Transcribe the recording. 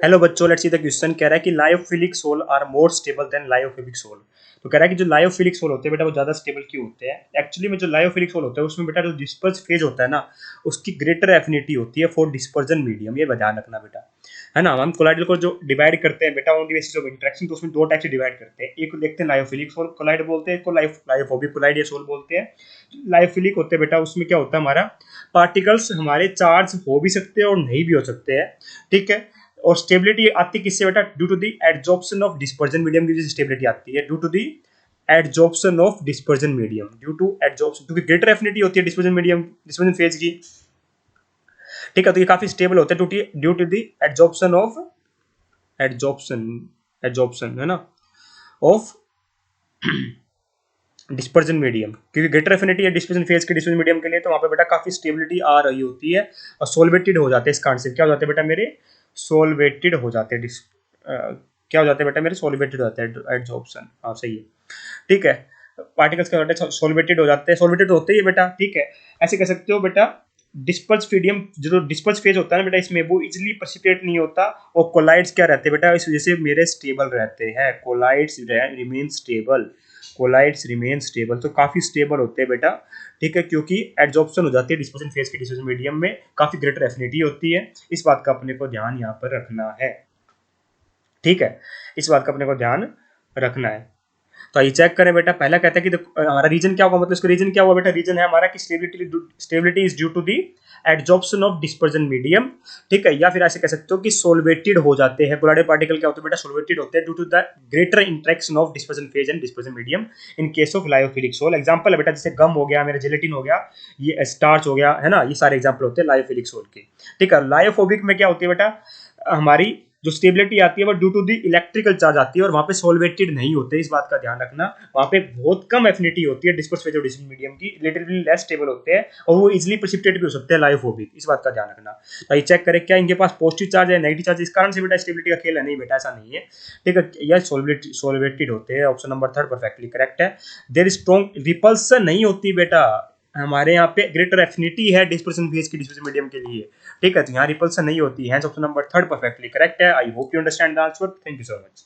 Hello बच्चों, let's see the question. कह रहा है कि lyophilic sol are more stable than lyophilic sol. तो कह रहा है कि जो लायोफिलिक सोल होते हैं बेटा वो ज्यादा स्टेबल क्यों होते हैं। एक्चुअली में जो लायोफिलिक सोल होता है उसमें बेटा जो डिस्पर्स फेज होता है ना, उसकी ग्रेटर एफिनिटी होती है फॉर डिस्पर्जन मीडियम। ये ध्यान रखना बेटा, है ना। हम कोलाइडल को जो डिवाइड करते हैं बेटा on the basis of interaction, तो उसमें दो टाइप से डिवाइड करते हैं। एक को देखते हैं लायोफिलिक सोल कोलाइड बोलते हैं, एक को लायोफोबिक कोलाइड या सोल बोलते हैं। लायोफिलिक होते हैं बेटा, उसमें क्या होता है, हमारा पार्टिकल्स हमारे चार्ज हो भी सकते हैं और नहीं भी हो सकते हैं, ठीक है। और स्टेबिलिटी आती है किससे बेटा, due to the adsorption of dispersion medium की स्टेबिलिटी आती है, due to the adsorption of dispersion medium, due to adsorption, क्योंकि ग्रेटर एफिनिटी होती है डिस्पर्जन मीडियम डिस्पर्जन फेज की, ठीक है। तो ये काफी स्टेबल होते हैं due to the adsorption of adsorption adsorption, है ना, ऑफ डिस्पर्जन मीडियम, क्योंकि ग्रेटर एफिनिटी है डिस्पर्जन फेज के डिस्पर्जन मीडियम के लिए, तो वहां पे बेटा काफी स्टेबिलिटी आ रही होती है और सोलवेटेड हो जाते हैं। इस कारण से क्या हो जाते हैं बेटा मेरे, सोलवेटेड हो जाते हैं। क्या हो जाते हैं बेटा मेरे, सोलवेटेड हो जाते हैं एडजॉर्प्शन, हाँ सही है, ठीक है। पार्टिकल्स क्या होते हैं, सोलवेटेड हो जाते हैं, सोलवेटेड होते ही बेटा, ठीक है। ऐसे कह सकते हो बेटा, डिस्पर्स फीडियम जो डिस्पर्स फेज होता है ना बेटा, इसमें वो इजिली प्रेसिपिटेट नहीं होता, और कोलाइड्स क्या रहते हैं बेटा, इस वजह से मेरे स्टेबल रहते हैं, colloids remain stable, colloids remain stable, तो काफी स्टेबल होते हैं बेटा, ठीक है, क्योंकि एडजॉर्प्शन हो जाती है डिस्पर्जन फेज की डिस्पर्जन मीडियम में, काफी ग्रेटर एफिनिटी होती है। इस बात का अपने को ध्यान यहाँ पर रखना है, ठीक है, इस बात का अपने को ध्यान रखना है। तो ये चेक करें बेटा, पहला कहता है कि हमारा रीजन क्या होगा, मतलब इसका रीजन क्या हुआ बेटा, रीजन है हमारा कि stability is due to the adsorption of dispersion medium, ठीक है। या फिर ऐसे कह सकते हो कि सोलवेटेड हो जाते हैं, कोलाइडल पार्टिकल क्या होते हैं बेटा, सोलवेटेड होते हैं due to the greater interaction of dispersion phase and dispersion medium in case of lyophilic sol. Example है बेटा, जैसे गम हो गया, मेरा जेलेटिन हो गया, ये स्टार्च हो गया, है ना, ये सारे एग्जांपल होते हैं लायोफिलिक सोल के, ठीक है। लायोफोबिक में क्या होती है बेटा, हमारी जो स्टेबिलिटी आती है वो due to the electrical charge आती है, और वहां पे सोलवेटेड नहीं होते, इस बात का ध्यान रखना। वहां पे बहुत कम एफिनिटी होती है डिस्पर्स फेज और डिस्पर्स मीडियम की, रिलेटिवली लेस स्टेबल होते हैं, और वो इजीली प्रेसिपिटेट भी हो सकते हैं लायोफोबिक, इस बात का ध्यान रखना। तो ये चेक करें क्या इनके पास पॉजिटिव चार्ज है नेगेटिव चार्ज, इस कारण से बेटा स्टेबिलिटी का खेल है, नहीं बेटा ऐसा नहीं है, ठीक है। यह सोलवेटेड होते हैं, ऑप्शन नंबर 3 परफेक्टली करेक्ट है। देयर स्ट्रॉन्ग रिपल्सन नहीं होती बेटा, हमारे यहाँ पे ग्रेटर एफिनिटी है डिस्पर्सन फेज की डिस्पर्सन मीडियम के लिए, ठीक है, तो यहाँ रिपल्सन नहीं होती है। ऑप्शन नंबर 3 परफेक्टली करेक्ट है। I hope you understand the answer. Thank you so much.